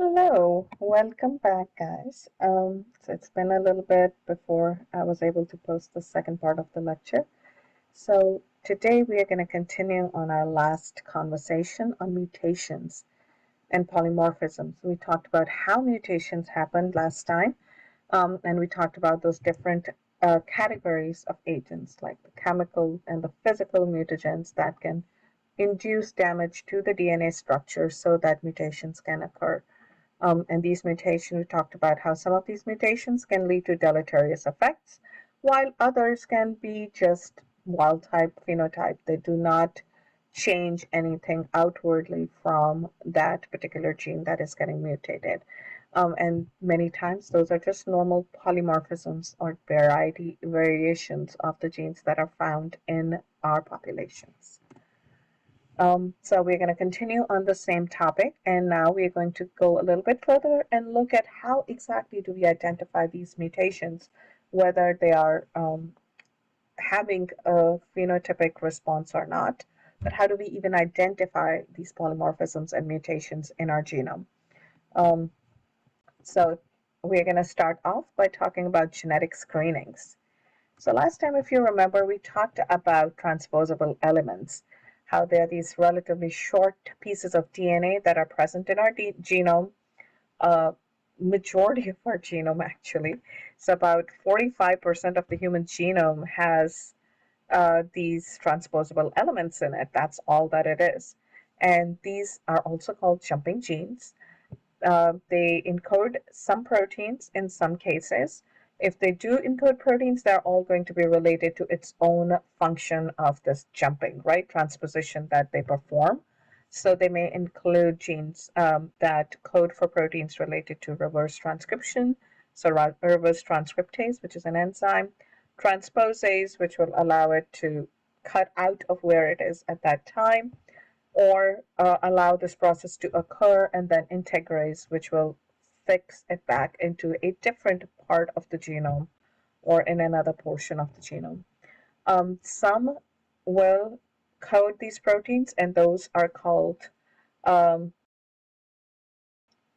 Hello, welcome back, guys. So it's been a little bit before I was able to post the second part of the lecture. So today we are going to continue on our last conversation on mutations and polymorphisms. We talked about how mutations happened last time, and we talked about those different categories of agents, like the chemical and the physical mutagens that can induce damage to the DNA structure so that mutations can occur. And these mutations, we talked about how some of these mutations can lead to deleterious effects, while others can be just wild type phenotype. They do not change anything outwardly from that particular gene that is getting mutated. And many times those are just normal polymorphisms or variations of the genes that are found in our populations. So we're going to continue on the same topic, and now we're going to go a little bit further and look at how exactly do we identify these mutations, whether they are having a phenotypic response or not, but how do we even identify these polymorphisms and mutations in our genome? Um, so we're going to start off by talking about genetic screenings. So last time, if you remember, we talked about transposable elements, how they're these relatively short pieces of DNA that are present in our genome, majority of our genome actually. So about 45% of the human genome has these transposable elements in it. That's all that it is. And these are also called jumping genes. They encode some proteins in some cases. If they do encode proteins, they're all going to be related to its own function of this jumping, right? Transposition that they perform. So they may include genes that code for proteins related to reverse transcription, so reverse transcriptase, which is an enzyme, transposase, which will allow it to cut out of where it is at that time, or allow this process to occur, and then integrase, which will fix it back into a different part of the genome or in another portion of the genome. Some will code these proteins, and those are called um,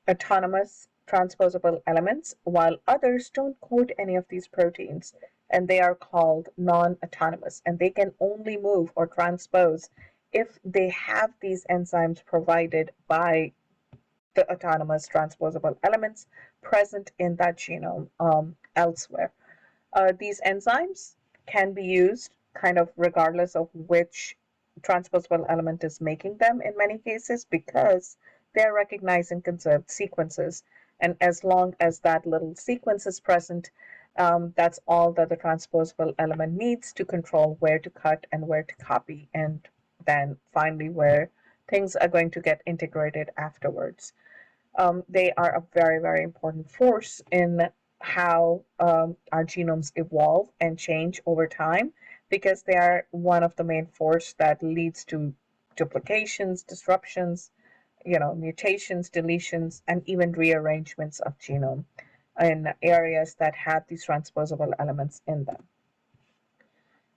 autonomous transposable elements, while others don't code any of these proteins, and they are called non-autonomous, and they can only move or transpose if they have these enzymes provided by the autonomous transposable elements present in that genome elsewhere. These enzymes can be used kind of regardless of which transposable element is making them in many cases, because they're recognizing conserved sequences. And as long as that little sequence is present, that's all that the transposable element needs to control where to cut and where to copy, and then finally where things are going to get integrated afterwards. They are a very, very important force in how our genomes evolve and change over time, because they are one of the main force that leads to duplications, disruptions, mutations, deletions, and even rearrangements of genome in areas that have these transposable elements in them.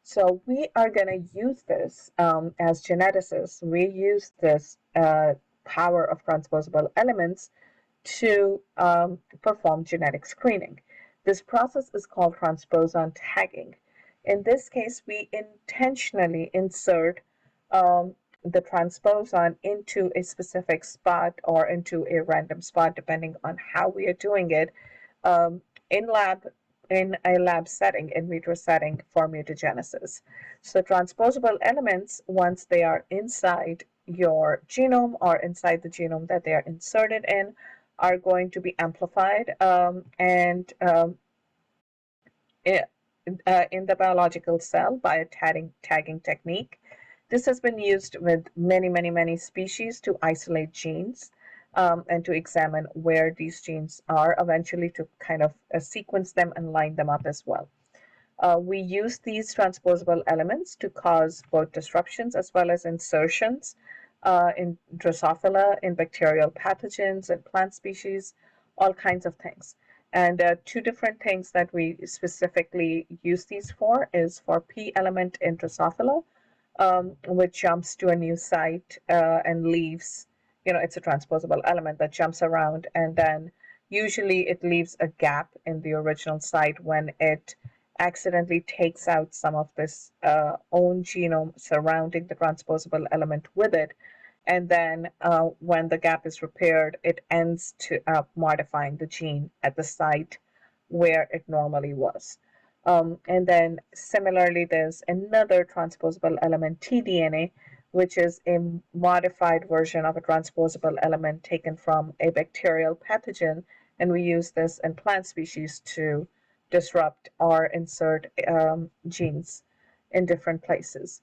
So we are going to use this as geneticists. We use this power of transposable elements to perform genetic screening. This process is called transposon tagging. In this case, we intentionally insert the transposon into a specific spot or into a random spot, depending on how we are doing it, um, in a lab setting, in vitro setting for mutagenesis. So transposable elements, once they are inside your genome or inside the genome that they are inserted in, are going to be amplified and in the biological cell by a tagging technique. This has been used with many, many, many species to isolate genes and to examine where these genes are, eventually to kind of sequence them and line them up as well. We use these transposable elements to cause both disruptions as well as insertions in Drosophila, in bacterial pathogens, and plant species, all kinds of things. And two different things that we specifically use these for is for P element in Drosophila, which jumps to a new site and leaves it's a transposable element that jumps around, and then usually it leaves a gap in the original site when it accidentally takes out some of this own genome surrounding the transposable element with it. And then when the gap is repaired, it ends up modifying the gene at the site where it normally was. And then similarly, there's another transposable element, tDNA, which is a modified version of a transposable element taken from a bacterial pathogen. And we use this in plant species to disrupt or insert genes in different places.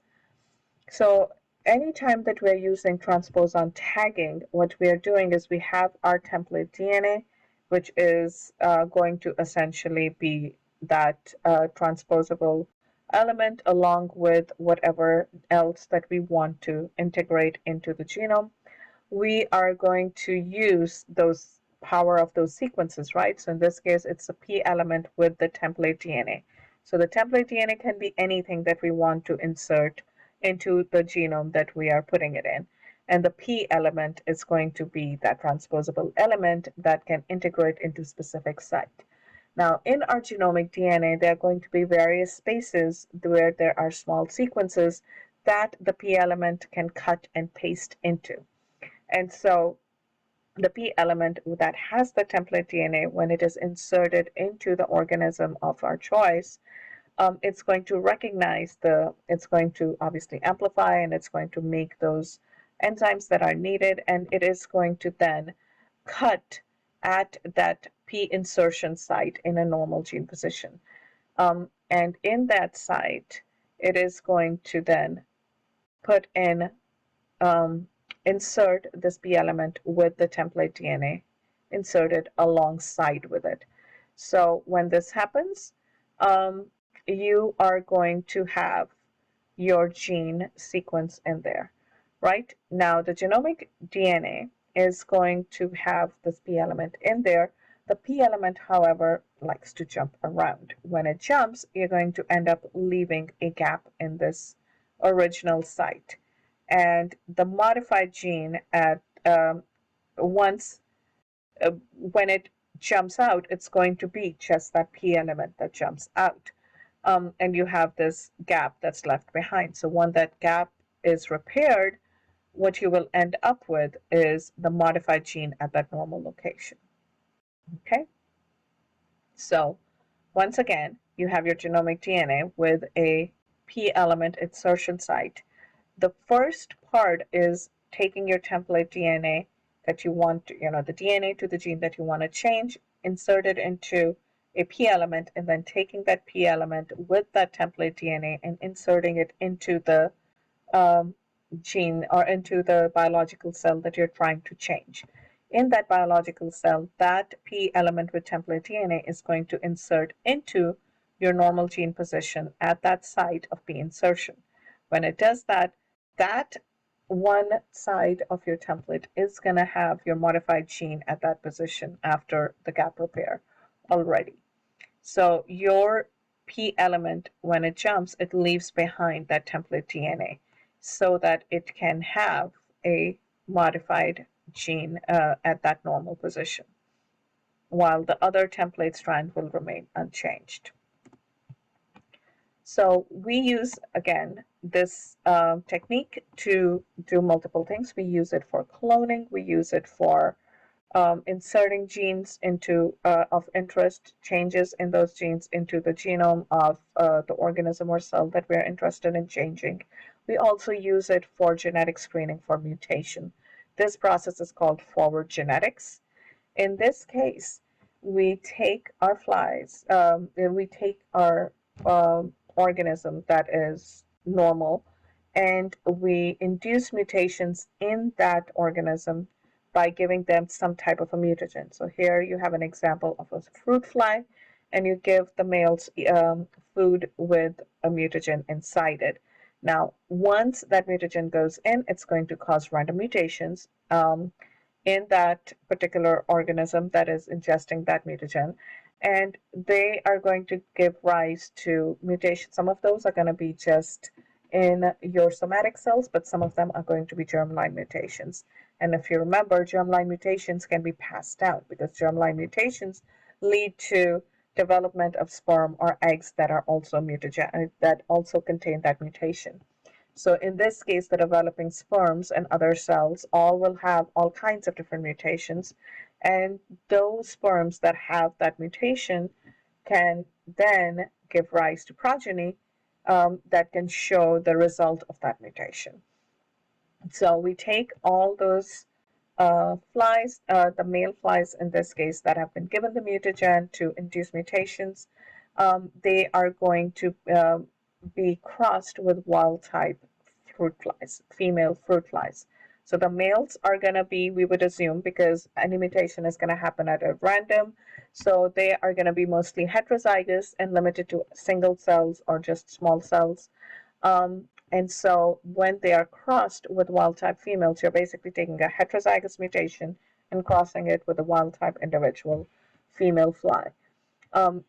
So anytime that we're using transposon tagging, what we are doing is we have our template DNA, which is going to essentially be that transposable element along with whatever else that we want to integrate into the genome. We are going to use those power of those sequences, right? So in this case, it's a P element with the template DNA. So the template DNA can be anything that we want to insert into the genome that we are putting it in. And the P element is going to be that transposable element that can integrate into specific site. Now, in our genomic DNA, there are going to be various spaces where there are small sequences that the P element can cut and paste into. And so the P element that has the template DNA, when it is inserted into the organism of our choice, it's going to recognize it's going to obviously amplify, and it's going to make those enzymes that are needed, and it is going to then cut at that P insertion site in a normal gene position. And in that site, it is going to then put in, insert this P element with the template DNA inserted alongside with it. So when this happens, you are going to have your gene sequence in there, right? Now, the genomic DNA is going to have this P element in there. The P element, however, likes to jump around. When it jumps, you're going to end up leaving a gap in this original site. And the modified gene at once when it jumps out, it's going to be just that P element that jumps out. And you have this gap that's left behind. So when that gap is repaired, what you will end up with is the modified gene at that normal location. Okay? So once again, you have your genomic DNA with a P element insertion site. The first part is taking your template DNA that you want, the DNA to the gene that you want to change, insert it into a P element, and then taking that P element with that template DNA and inserting it into the gene or into the biological cell that you're trying to change. In that biological cell, that P element with template DNA is going to insert into your normal gene position at that site of P insertion. When it does that, that one side of your template is going to have your modified gene at that position after the gap repair already. So your P element, when it jumps, it leaves behind that template DNA so that it can have a modified gene at that normal position, while the other template strand will remain unchanged. So we use, again, this technique to do multiple things. We use it for cloning. We use it for inserting genes into of interest, changes in those genes into the genome of the organism or cell that we're interested in changing. We also use it for genetic screening for mutation. This process is called forward genetics. In this case, we take our flies, we take our organism that is normal, and we induce mutations in that organism by giving them some type of a mutagen. So here you have an example of a fruit fly, and you give the males food with a mutagen inside it. Now, once that mutagen goes in, it's going to cause random mutations in that particular organism that is ingesting that mutagen, and they are going to give rise to mutations. Some of those are going to be just in your somatic cells, but some of them are going to be germline mutations. And if you remember, germline mutations can be passed down because germline mutations lead to development of sperm or eggs that are also mutagenic, that also contain that mutation. So in this case, the developing sperms and other cells all will have all kinds of different mutations. And those sperms that have that mutation can then give rise to progeny that can show the result of that mutation. So we take all those flies, the male flies in this case, that have been given the mutagen to induce mutations. They are going to be crossed with wild type fruit flies, female fruit flies. So the males are going to be, we would assume, because any mutation is going to happen at a random, so they are going to be mostly heterozygous and limited to single cells or just small cells. And so when they are crossed with wild type females, you're basically taking a heterozygous mutation and crossing it with a wild type individual female fly.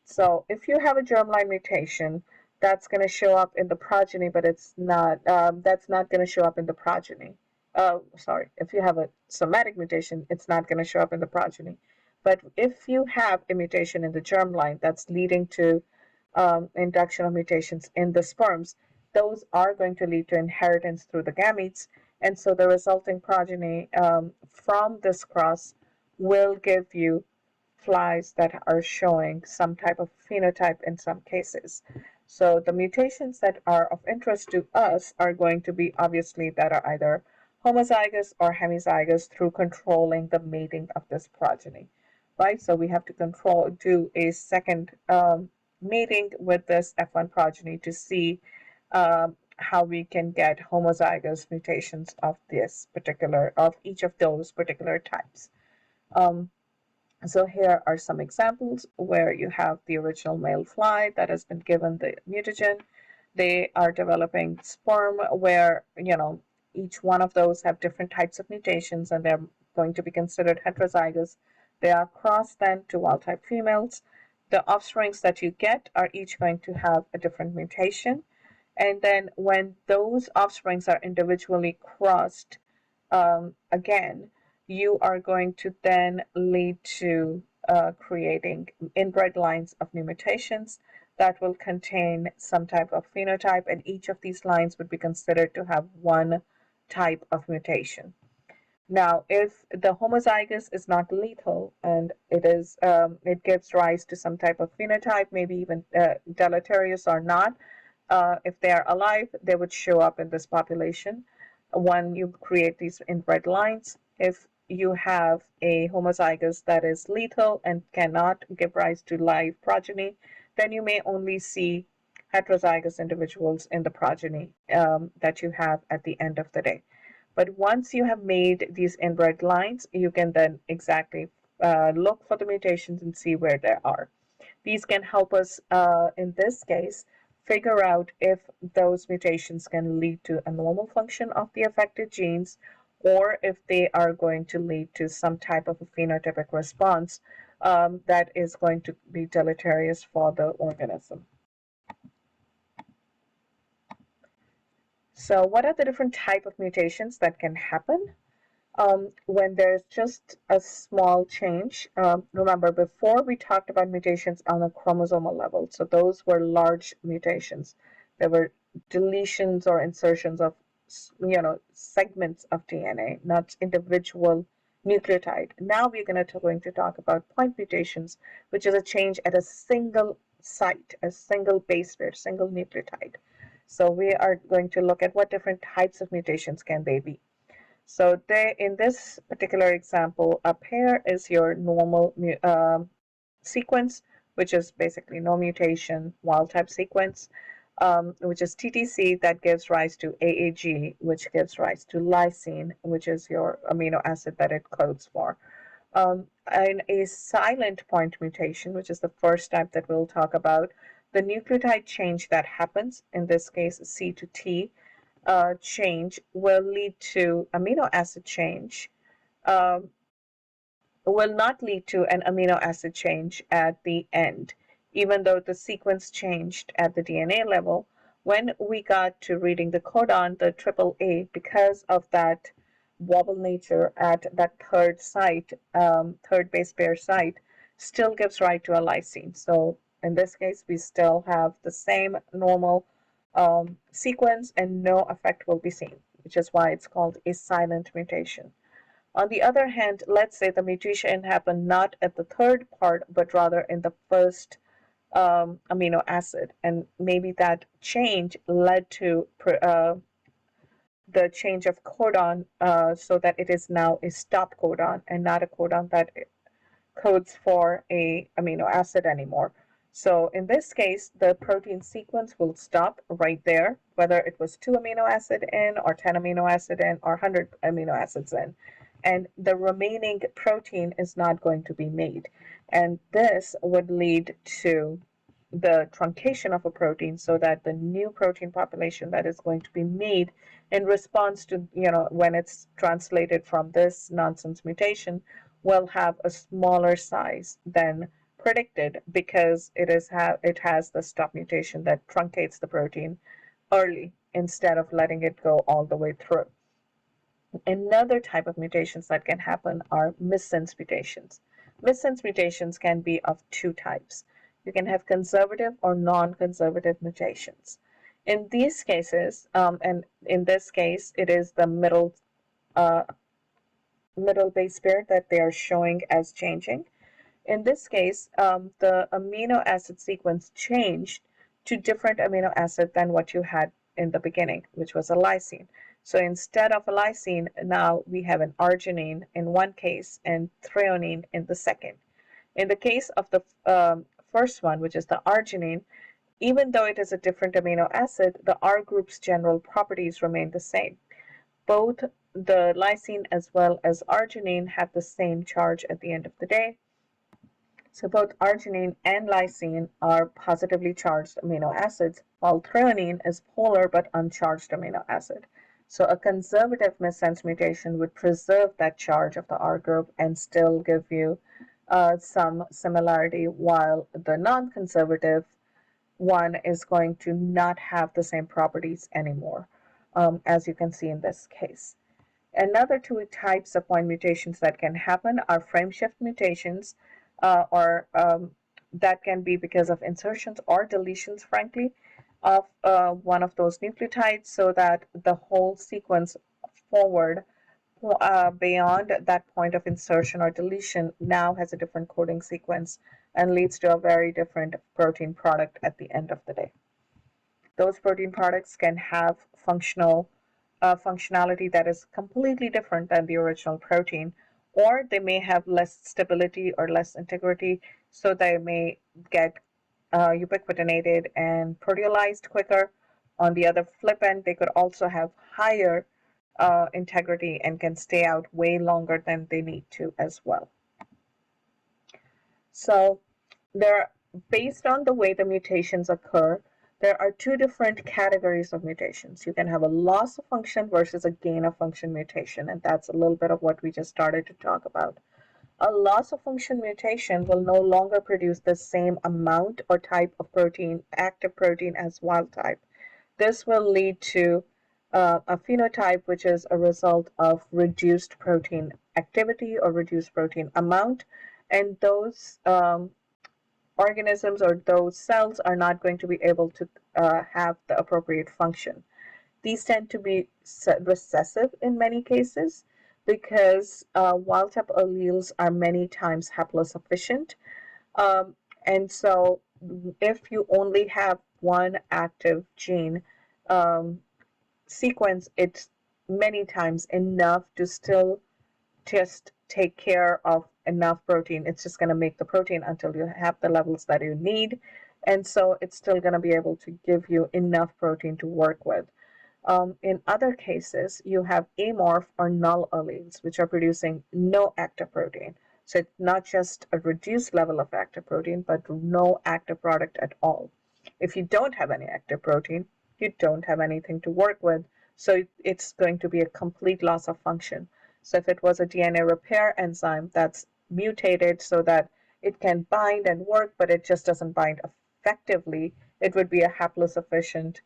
So if you have a germline mutation, that's going to show up in the progeny, but it's not, that's not going to show up in the progeny. Sorry, if you have a somatic mutation, it's not going to show up in the progeny. But if you have a mutation in the germline that's leading to induction of mutations in the sperms, those are going to lead to inheritance through the gametes. And so the resulting progeny from this cross will give you flies that are showing some type of phenotype in some cases. So the mutations that are of interest to us are going to be obviously that are either homozygous or hemizygous through controlling the mating of this progeny, right? So we have to do a second mating with this F1 progeny to see how we can get homozygous mutations of each of those particular types. So here are some examples where you have the original male fly that has been given the mutagen. They are developing sperm where, each one of those have different types of mutations and they're going to be considered heterozygous. They are crossed then to wild type females. The offsprings that you get are each going to have a different mutation. And then when those offsprings are individually crossed again, you are going to then lead to creating inbred lines of new mutations that will contain some type of phenotype, and each of these lines would be considered to have one type of mutation. Now, if the homozygous is not lethal and it gives rise to some type of phenotype, maybe even deleterious or not, if they are alive, they would show up in this population when you create these inbred lines. If you have a homozygous that is lethal and cannot give rise to live progeny, then you may only see heterozygous individuals in the progeny that you have at the end of the day. But once you have made these inbred lines, you can then exactly look for the mutations and see where they are. These can help us, in this case, figure out if those mutations can lead to a normal function of the affected genes, or if they are going to lead to some type of a phenotypic response that is going to be deleterious for the organism. So what are the different type of mutations that can happen when there's just a small change? Remember, before we talked about mutations on a chromosomal level, so those were large mutations. There were deletions or insertions of, segments of DNA, not individual nucleotide. Now we're going to talk about point mutations, which is a change at a single site, a single base pair, single nucleotide. So we are going to look at what different types of mutations can they be. So in this particular example, a pair is your normal sequence, which is basically no mutation, wild type sequence, which is TTC, that gives rise to AAG, which gives rise to lysine, which is your amino acid that it codes for. And a silent point mutation, which is the first type that we'll talk about, the nucleotide change that happens, in this case C to T change, will lead to amino acid change, will not lead to an amino acid change at the end, even though the sequence changed at the DNA level. When we got to reading the codon, the AAA, because of that wobble nature at that third site, third base pair site, still gives rise to a lysine. So in this case, we still have the same normal sequence and no effect will be seen, which is why it's called a silent mutation. On the other hand, let's say the mutation happened not at the third part, but rather in the first amino acid, and maybe that change led to the change of codon so that it is now a stop codon and not a codon that codes for a amino acid anymore. So in this case, the protein sequence will stop right there, whether it was 2 amino acid in or 10 amino acid in or 100 amino acids in. And the remaining protein is not going to be made. And this would lead to the truncation of a protein so that the new protein population that is going to be made in response to, when it's translated from this nonsense mutation will have a smaller size than predicted because it has the stop mutation that truncates the protein early instead of letting it go all the way through. Another type of mutations that can happen are missense mutations. Missense mutations can be of two types. You can have conservative or non-conservative mutations. In these cases, and in this case, it is the middle base pair that they are showing as changing. In this case, the amino acid sequence changed to different amino acid than what you had in the beginning, which was a lysine. So instead of a lysine, now we have an arginine in one case and threonine in the second. In the case of the first one, which is the arginine, even though it is a different amino acid, the R group's general properties remain the same. Both the lysine as well as arginine have the same charge at the end of the day. So both arginine and lysine are positively charged amino acids, while threonine is polar but uncharged amino acid. So a conservative missense mutation would preserve that charge of the R group and still give you some similarity, while the non-conservative one is going to not have the same properties anymore, as you can see in this case. Another two types of point mutations that can happen are frameshift mutations, or that can be because of insertions or deletions, frankly, of one of those nucleotides so that the whole sequence forward beyond that point of insertion or deletion now has a different coding sequence and leads to a very different protein product at the end of the day. Those protein products can have functionality that is completely different than the original protein, or they may have less stability or less integrity, so they may get ubiquitinated and proteolyzed quicker. On the other flip end, they could also have higher integrity and can stay out way longer than they need to as well. So based on the way the mutations occur, there are two different categories of mutations. You can have a loss of function versus a gain of function mutation, and that's a little bit of what we just started to talk about. A loss of function mutation will no longer produce the same amount or type of protein, active protein, as wild type. This will lead to a phenotype which is a result of reduced protein activity or reduced protein amount, and those organisms or those cells are not going to be able to have the appropriate function. These tend to be recessive in many cases because wild type alleles are many times haplosufficient. And so if you only have one active gene sequence, it's many times enough to still just take care of enough protein. It's just going to make the protein until you have the levels that you need. And so it's still going to be able to give you enough protein to work with. In other cases, you have amorph or null alleles, which are producing no active protein. So it's not just a reduced level of active protein, but no active product at all. If you don't have any active protein, you don't have anything to work with. So it's going to be a complete loss of function. So if it was a DNA repair enzyme that's mutated so that it can bind and work, but it just doesn't bind effectively, it would be a haplosufficient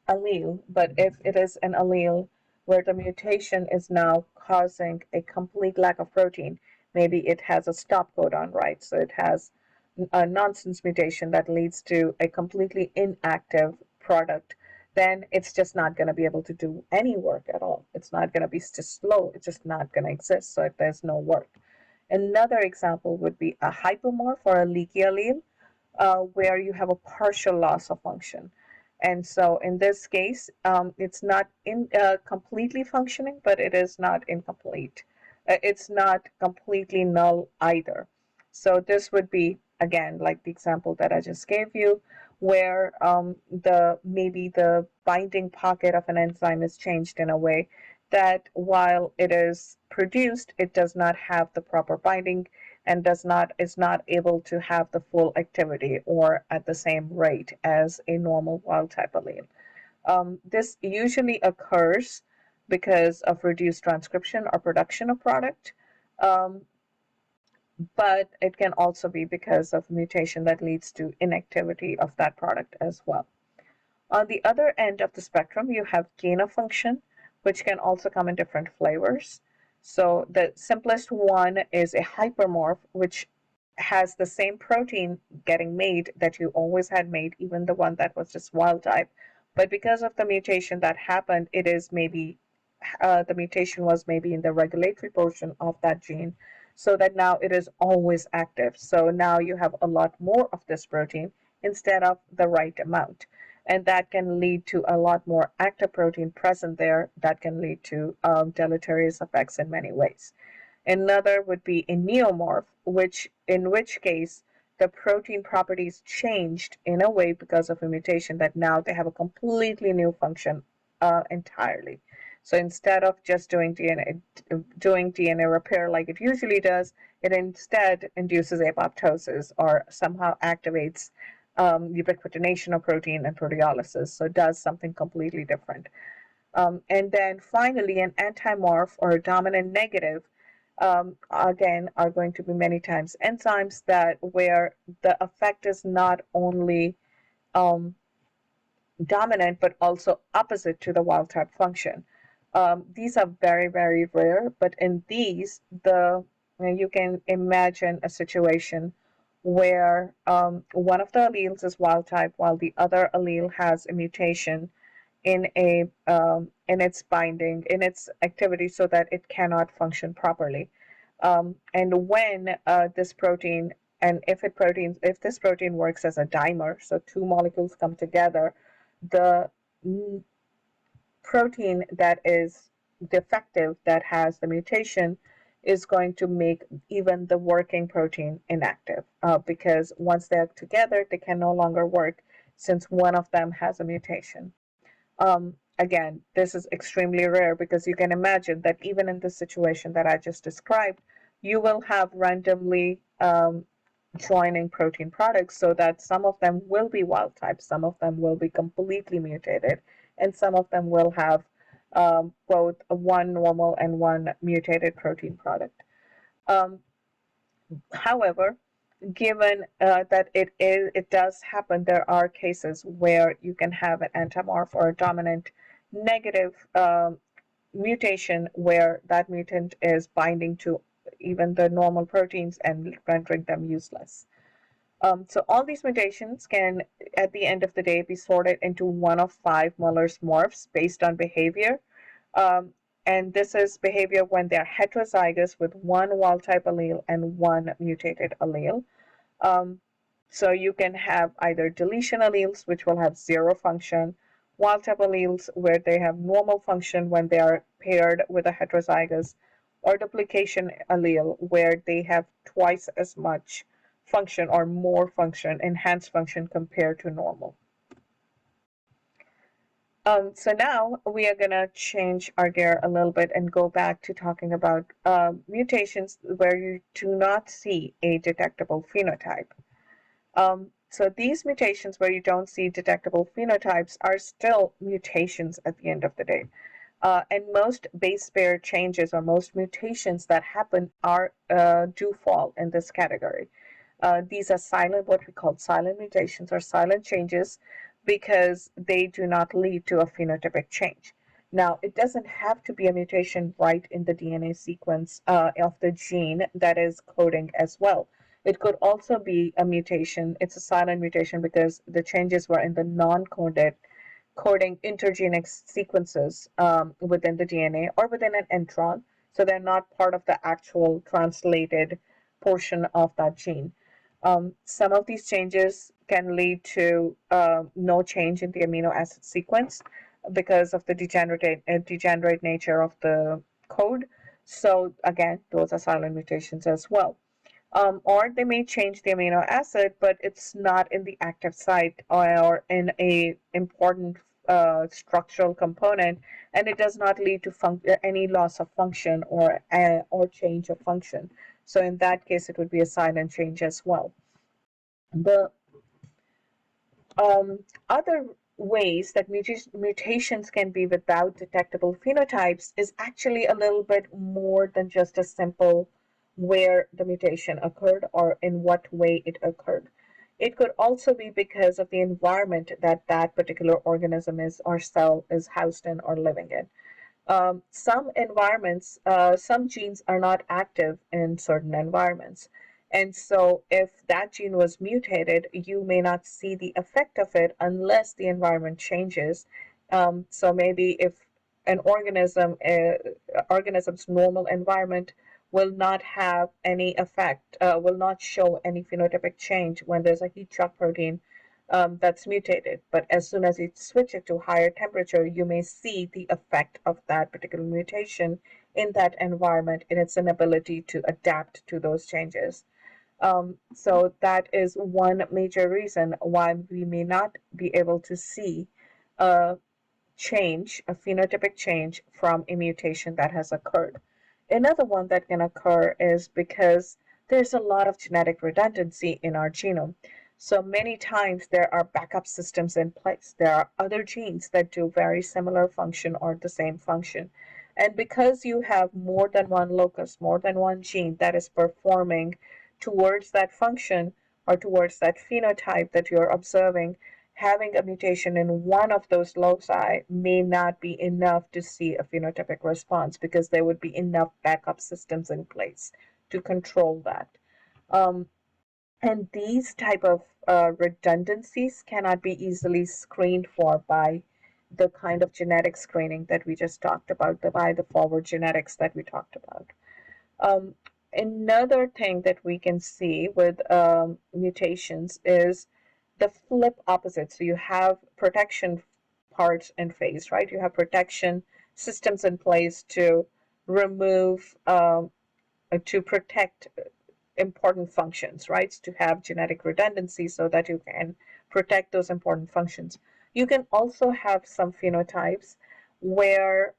allele. But if it is an allele where the mutation is now causing a complete lack of protein. Maybe it has a stop codon, right? So it has a nonsense mutation that leads to a completely inactive product, then it's just not going to be able to do any work at all. It's not going to be just slow. It's just not going to exist. So there's no work. Another example would be a hypomorph or a leaky allele, where you have a partial loss of function. And so in this case, it's not completely functioning, but it is not incomplete. It's not completely null either. So this would be, again, like the example that I just gave you, where maybe the binding pocket of an enzyme is changed in a way that while it is produced, it does not have the proper binding and is not able to have the full activity or at the same rate as a normal wild type allele. This usually occurs because of reduced transcription or production of product, um, but it can also be because of mutation that leads to inactivity of that product as well. On the other end of the spectrum, you have gain of function, which can also come in different flavors. So the simplest one is a hypermorph, which has the same protein getting made that you always had made, even the one that was just wild type. But because of the mutation that happened, it is maybe the mutation was maybe in the regulatory portion of that gene, so that now it is always active. So now you have a lot more of this protein instead of the right amount. And that can lead to a lot more active protein present there that can lead to deleterious effects in many ways. Another would be a neomorph, in which case the protein properties changed in a way because of a mutation that now they have a completely new function entirely. So instead of just doing DNA repair like it usually does, it instead induces apoptosis or somehow activates ubiquitination of protein and proteolysis. So it does something completely different. And then finally, an antimorph or a dominant negative, again, are going to be many times enzymes that where the effect is not only um, dominant but also opposite to the wild type function. These are very, very rare, but in these, you can imagine a situation where one of the alleles is wild type while the other allele has a mutation in its binding, in its activity, so that it cannot function properly. And when this protein, and if this protein works as a dimer, so two molecules come together, the protein that is defective, that has the mutation, is going to make even the working protein inactive, because once they're together, they can no longer work since one of them has a mutation. Again, this is extremely rare because you can imagine that even in the situation that I just described, you will have randomly joining protein products so that some of them will be wild type, some of them will be completely mutated, and some of them will have both one normal and one mutated protein product. Um, However, given that it does happen, there are cases where you can have an antimorph or a dominant negative mutation where that mutant is binding to even the normal proteins and rendering them useless. So all these mutations can, at the end of the day, be sorted into one of 5 Muller's morphs based on behavior. Um, and this is behavior when they're heterozygous with one wild type allele and one mutated allele. Um, so you can have either deletion alleles, which will have 0 function, wild type alleles where they have normal function when they are paired with a heterozygous, or duplication allele where they have twice as much function or more function, enhanced function compared to normal. So now we are going to change our gear a little bit and go back to talking about mutations where you do not see a detectable phenotype. So these mutations where you don't see detectable phenotypes are still mutations at the end of the day. And most base pair changes or most mutations that happen do fall in this category. These are silent, what we call silent mutations or silent changes, because they do not lead to a phenotypic change. Now, it doesn't have to be a mutation right in the DNA sequence of the gene that is coding as well. It could also be a mutation. It's a silent mutation because the changes were in the non-coded coding intergenic sequences within the DNA or within an intron. So they're not part of the actual translated portion of that gene. Some of these changes can lead to no change in the amino acid sequence because of the degenerate nature of the code. So again, those are silent mutations as well. Or they may change the amino acid, but it's not in the active site or in a important structural component, and it does not lead to any loss of function or change of function. So in that case, it would be a silent change as well. The other ways that mutations can be without detectable phenotypes is actually a little bit more than just a simple where the mutation occurred or in what way it occurred. It could also be because of the environment that that particular organism is or cell is housed in or living in. Some environments, some genes are not active in certain environments. And so, if that gene was mutated, you may not see the effect of it unless the environment changes. So, maybe if an organism's normal environment will not have any effect, will not show any phenotypic change when there's a heat shock protein that's mutated. But as soon as you switch it to higher temperature, you may see the effect of that particular mutation in that environment in its inability to adapt to those changes. So that is one major reason why we may not be able to see a change, a phenotypic change from a mutation that has occurred. Another one that can occur is because there's a lot of genetic redundancy in our genome. So many times there are backup systems in place. There are other genes that do very similar function or the same function. And because you have more than one locus, more than one gene that is performing towards that function or towards that phenotype that you're observing, having a mutation in one of those loci may not be enough to see a phenotypic response because there would be enough backup systems in place to control that. Um, and these type of redundancies cannot be easily screened for by the kind of genetic screening that we just talked about, by the forward genetics that we talked about. Um, Another thing that we can see with mutations is the flip opposite. So you have protection parts in phase, right? You have protection systems in place to remove, to protect important functions, right? To have genetic redundancy so that you can protect those important functions. You can also have some phenotypes where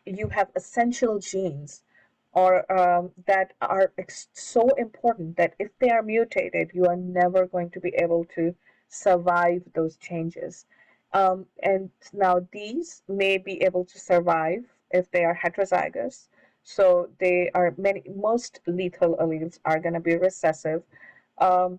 you have essential genes or that are so important that if they are mutated, you are never going to be able to survive those changes. And now these may be able to survive if they are heterozygous. So they are most lethal alleles are going to be recessive. Um,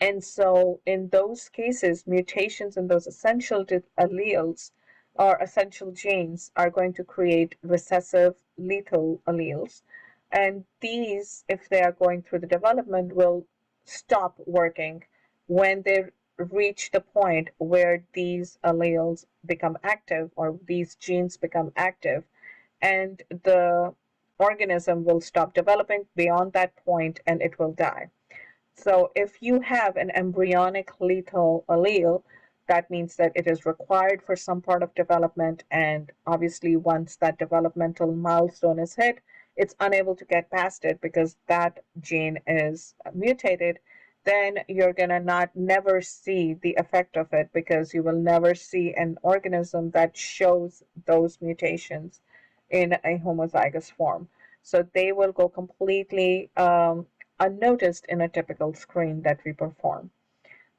and so in those cases, mutations in those essential alleles or essential genes are going to create recessive lethal alleles. And these, if they are going through the development, will stop working when they reach the point where these alleles become active or these genes become active, and the organism will stop developing beyond that point and it will die. So if you have an embryonic lethal allele, that means that it is required for some part of development, and obviously once that developmental milestone is hit, it's unable to get past it because that gene is mutated, then you're gonna not never see the effect of it because you will never see an organism that shows those mutations in a homozygous form. So they will go completely unnoticed in a typical screen that we perform.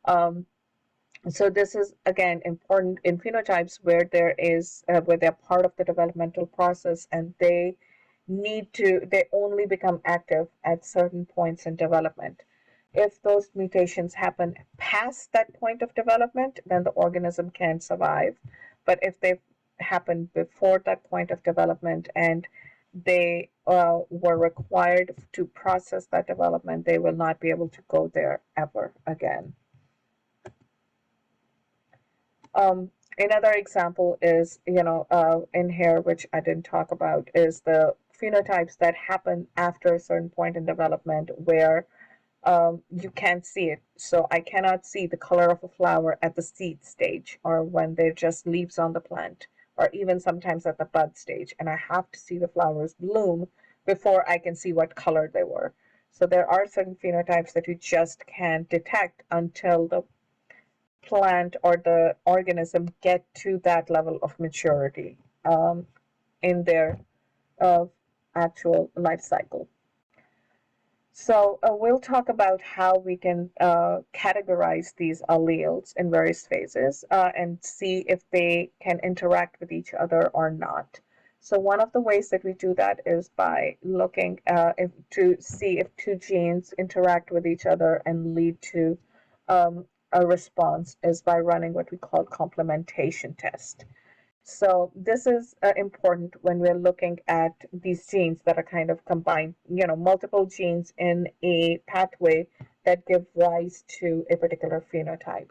Um, so this is again important in phenotypes where they're part of the developmental process and they only become active at certain points in development. If those mutations happen past that point of development, then the organism can survive. But if they happened before that point of development, and they were required to process that development, they will not be able to go there ever again. Another example is, in here, which I didn't talk about, is the phenotypes that happen after a certain point in development where you can't see it. So I cannot see the color of a flower at the seed stage, or when they're just leaves on the plant, or even sometimes at the bud stage. And I have to see the flowers bloom before I can see what color they were. So there are certain phenotypes that you just can't detect until the plant or the organism get to that level of maturity in their actual life cycle. So we'll talk about how we can categorize these alleles in various phases and see if they can interact with each other or not. So one of the ways that we do that is by looking to see if two genes interact with each other and lead to a response is by running what we call complementation test. So this is important when we're looking at these genes that are kind of combined, multiple genes in a pathway that give rise to a particular phenotype.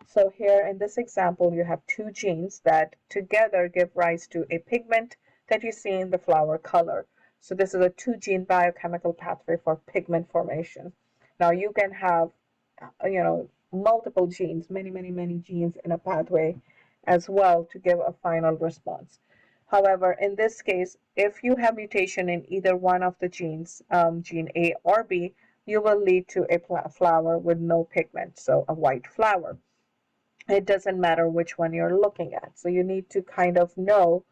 So here in this example, you have two genes that together give rise to a pigment that you see in the flower color. So this is a two-gene biochemical pathway for pigment formation. Now you can have, multiple genes, many genes in a pathway as well to give a final response. However, in this case, if you have mutation in either one of the genes, gene A or B, you will lead to a flower with no pigment, so a white flower. It doesn't matter which one you're looking at. So you need to kind of know.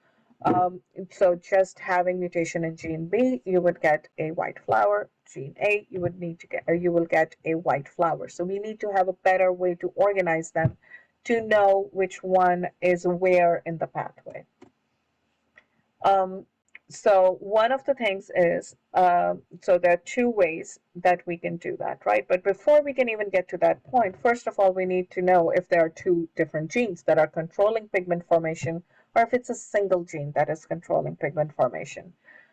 So just having mutation in gene B, you would get a white flower. Gene A, you will get a white flower. So we need to have a better way to organize them to know which one is where in the pathway. So one of the things is, so there are two ways that we can do that, right? But before we can even get to that point, first of all, we need to know if there are two different genes that are controlling pigment formation, or if it's a single gene that is controlling pigment formation.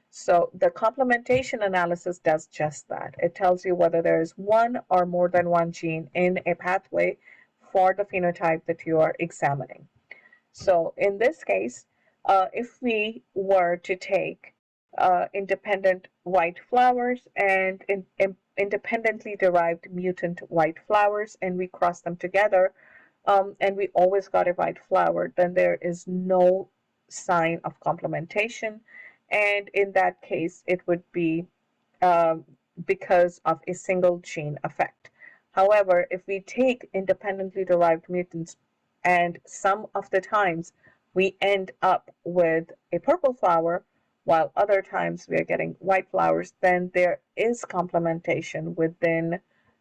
So the complementation analysis does just that. It tells you whether there is one or more than one gene in a pathway for the phenotype that you are examining. So in this case, if we were to take independent white flowers and independently derived mutant white flowers, and we cross them together, and we always got a white flower, then there is no sign of complementation. And in that case, it would be because of a single gene effect. However, if we take independently derived mutants and some of the times we end up with a purple flower, while other times we are getting white flowers, then there is complementation within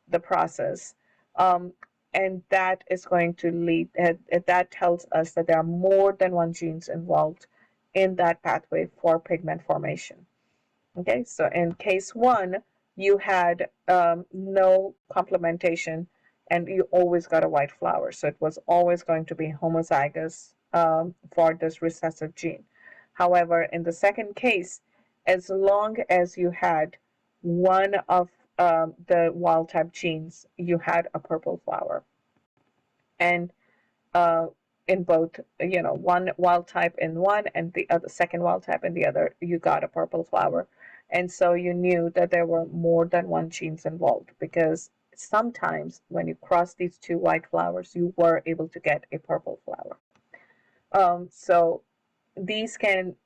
the process. And that is going to lead, that tells us that there are more than one genes involved in that pathway for pigment formation. Okay, so in case one, you had no complementation and you always got a white flower. So it was always going to be homozygous for this recessive gene. However, in the second case, as long as you had one of the wild type genes, you had a purple flower. And in both, one wild type in one and the other second wild type in the other, you got a purple flower. And so you knew that there were more than one genes involved, because sometimes when you cross these two white flowers, you were able to get a purple flower. So these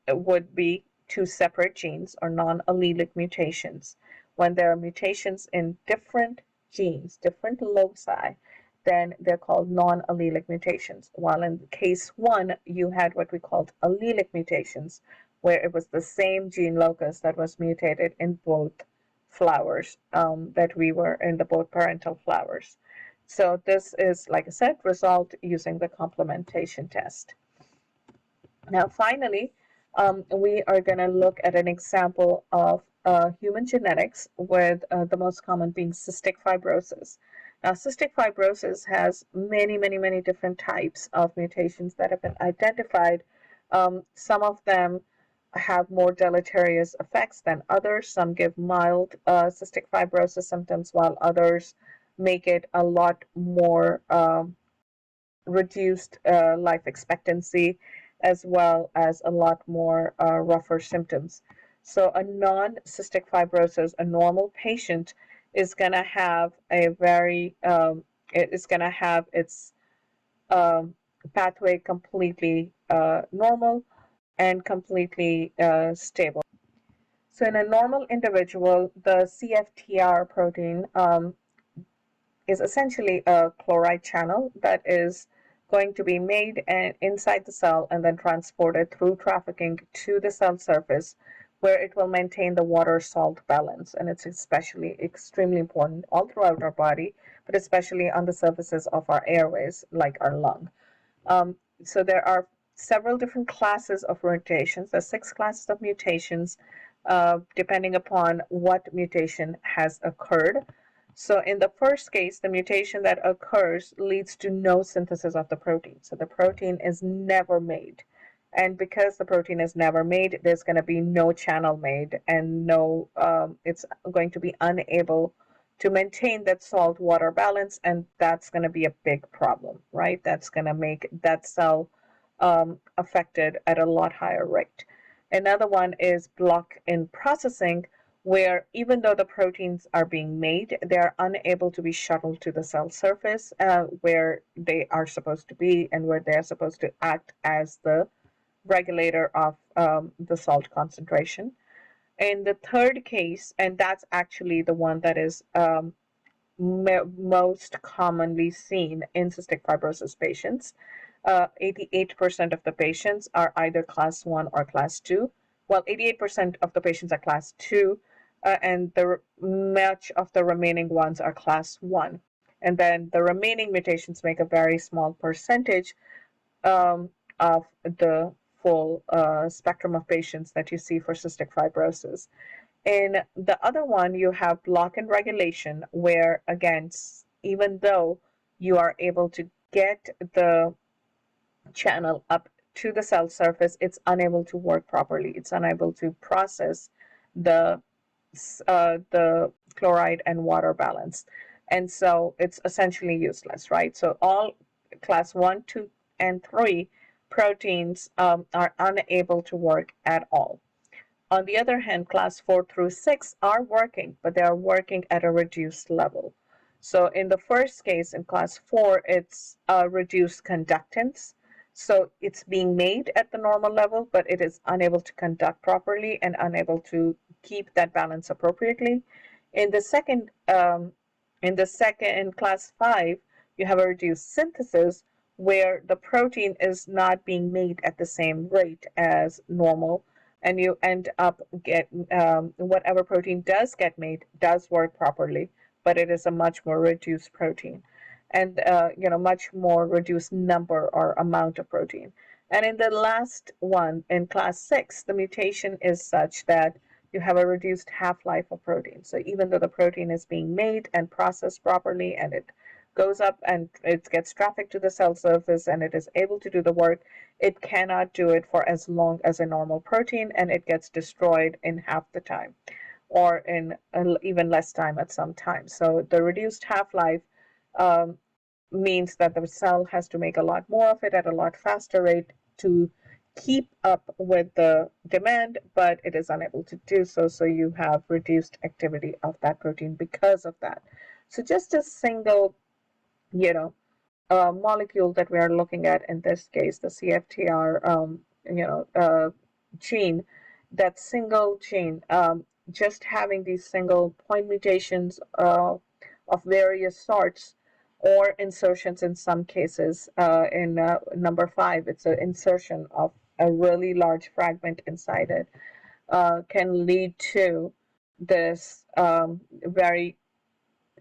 would be two separate genes or non-allelic mutations. When there are mutations in different genes, different loci, then they're called non-allelic mutations. While in case one, you had what we called allelic mutations, where it was the same gene locus that was mutated in both flowers, that we were in the both parental flowers. So this is, like I said, resolved using the complementation test. Now, finally, we are going to look at an example of human genetics, with the most common being cystic fibrosis. Now, cystic fibrosis has many different types of mutations that have been identified Some of them have more deleterious effects than others. Some give mild cystic fibrosis symptoms, while others make it a lot more reduced life expectancy, as well as a lot more rougher symptoms. So a non-cystic fibrosis, a normal patient, is going to have a very it's going to have its um, pathway completely normal and completely stable. So in a normal individual, the CFTR protein is essentially a chloride channel that is going to be made inside the cell and then transported through trafficking to the cell surface, where it will maintain the water salt balance. And it's especially extremely important all throughout our body, but especially on the surfaces of our airways, like our lung. Um, so there are several different classes of mutations. There's 6 classes of mutations, depending upon what mutation has occurred. So in the first case, the mutation that occurs leads to no synthesis of the protein. So the protein is never made. And because the protein is never made, there's going to be no channel made, and it's going to be unable to maintain that salt water balance, and that's going to be a big problem, right? That's going to make that cell affected at a lot higher rate. Another one is block in processing, where even though the proteins are being made, they are unable to be shuttled to the cell surface where they are supposed to be and where they are supposed to act as the regulator of the salt concentration. In the third case, and that's actually the one that is most commonly seen in cystic fibrosis patients. 88% of the patients are either class 1 or class 2. Well, 88% of the patients are class 2, and much of the remaining ones are class 1. And then the remaining mutations make a very small percentage of the full spectrum of patients that you see for cystic fibrosis. In the other one, you have block and regulation, where again, even though you are able to get the channel up to the cell surface, it's unable to work properly. It's unable to process the the chloride and water balance, and so it's essentially useless, right? So all class 1, 2, and 3 proteins are unable to work at all. On the other hand, class 4 through 6 are working, but they are working at a reduced level. So in the first case, in class 4, it's reduced conductance. So it's being made at the normal level, but it is unable to conduct properly and unable to keep that balance appropriately. In the second, in class 5, you have a reduced synthesis, where the protein is not being made at the same rate as normal, and you end up whatever protein does get made does work properly, but it is a much more reduced protein, and much more reduced number or amount of protein. And in the last one, in class 6, the mutation is such that you have a reduced half-life of protein. So even though the protein is being made and processed properly, and it goes up and it gets trafficked to the cell surface and it is able to do the work, it cannot do it for as long as a normal protein, and it gets destroyed in half the time, or in even less time at some time. So the reduced half-life um, means that the cell has to make a lot more of it at a lot faster rate to keep up with the demand, but it is unable to do so. So you have reduced activity of that protein because of that. So just a single, you know, molecule that we are looking at, in this case, the CFTR, gene, that single gene, just having these single point mutations of various sorts, or insertions in some cases. In number 5, it's an insertion of a really large fragment inside it, can lead to this very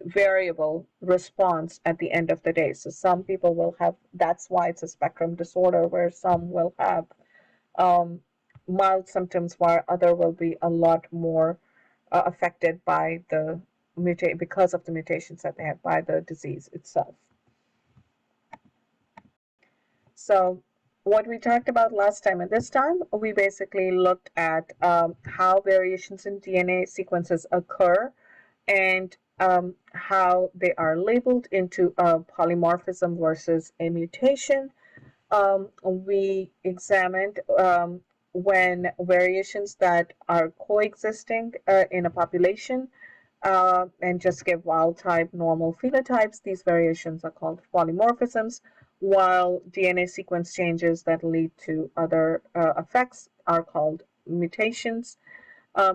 variable response at the end of the day. So some people will have, that's why it's a spectrum disorder, where some will have um, mild symptoms, while other will be a lot more affected by the because of the mutations that they have, by the disease itself. So what we talked about last time and this time, we basically looked at how variations in DNA sequences occur and how they are labeled into a polymorphism versus a mutation. We examined when variations that are coexisting in a population and just give wild type normal phenotypes. These variations are called polymorphisms, while DNA sequence changes that lead to other effects are called mutations.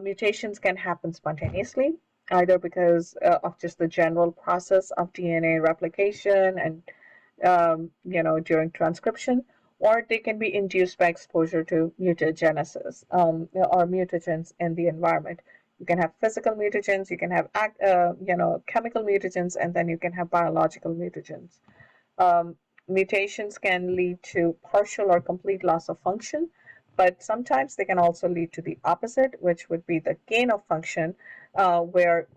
Mutations can happen spontaneously, either because of just the general process of DNA replication and during transcription, or they can be induced by exposure to mutagenesis or mutagens in the environment. You can have physical mutagens, you can have chemical mutagens, and then you can have biological mutagens. Um, Mutations can lead to partial or complete loss of function, but sometimes they can also lead to the opposite, which would be the gain of function, where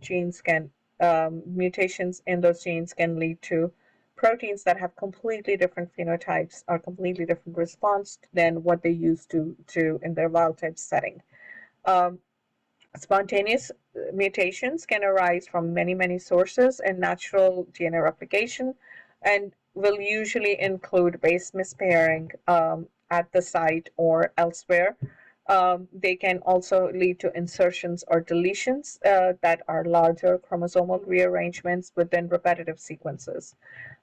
mutations in those genes can lead to proteins that have completely different phenotypes or completely different response than what they used to in their wild type setting. Um, Spontaneous mutations can arise from many sources in natural DNA replication and will usually include base mispairing at the site or elsewhere. They can also lead to insertions or deletions that are larger chromosomal rearrangements within repetitive sequences.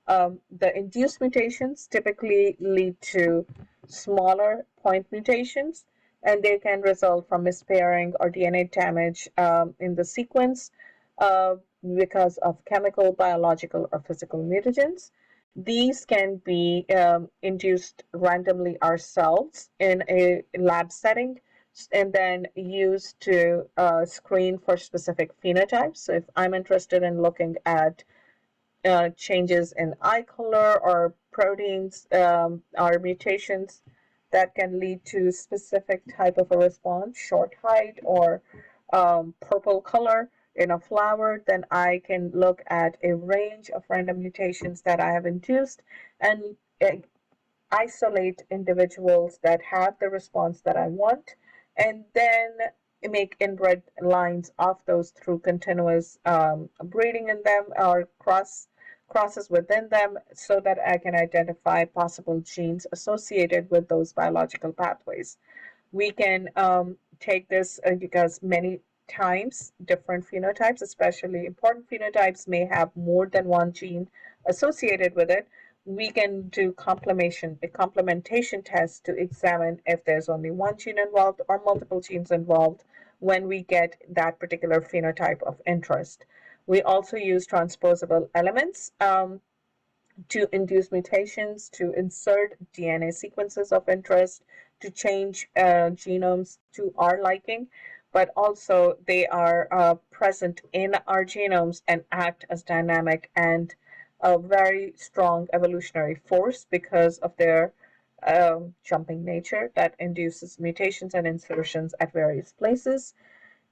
The induced mutations typically lead to smaller point mutations, and they can result from mispairing or DNA damage in the sequence uh, because of chemical, biological, or physical mutagens. These can be induced randomly ourselves in a lab setting and then used to screen for specific phenotypes. So if I'm interested in looking at changes in eye color or proteins or mutations that can lead to specific type of a response, short height or purple color in a flower, then I can look at a range of random mutations that I have induced and isolate individuals that have the response that I want, and then make inbred lines of those through continuous breeding in them or crosses within them so that I can identify possible genes associated with those biological pathways. We can take this because many times different phenotypes, especially important phenotypes, may have more than one gene associated with it. We can do a complementation test to examine if there's only one gene involved or multiple genes involved when we get that particular phenotype of interest. We also use transposable elements to induce mutations, to insert DNA sequences of interest, to change genomes to our liking, but also they are present in our genomes and act as dynamic and a very strong evolutionary force because of their jumping nature that induces mutations and insertions at various places.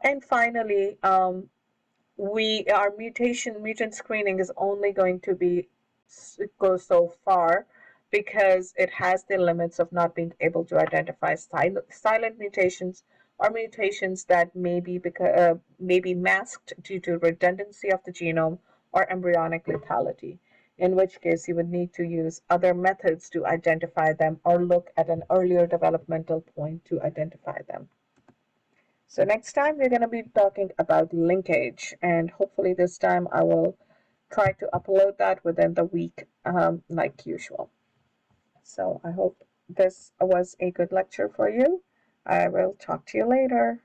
And finally, our mutant screening is only going to be go so far because it has the limits of not being able to identify silent mutations or mutations that may be masked due to redundancy of the genome or embryonic lethality, in which case you would need to use other methods to identify them or look at an earlier developmental point to identify them. So next time we're going to be talking about linkage, and hopefully this time I will try to upload that within the week like usual. So I hope this was a good lecture for you. I will talk to you later.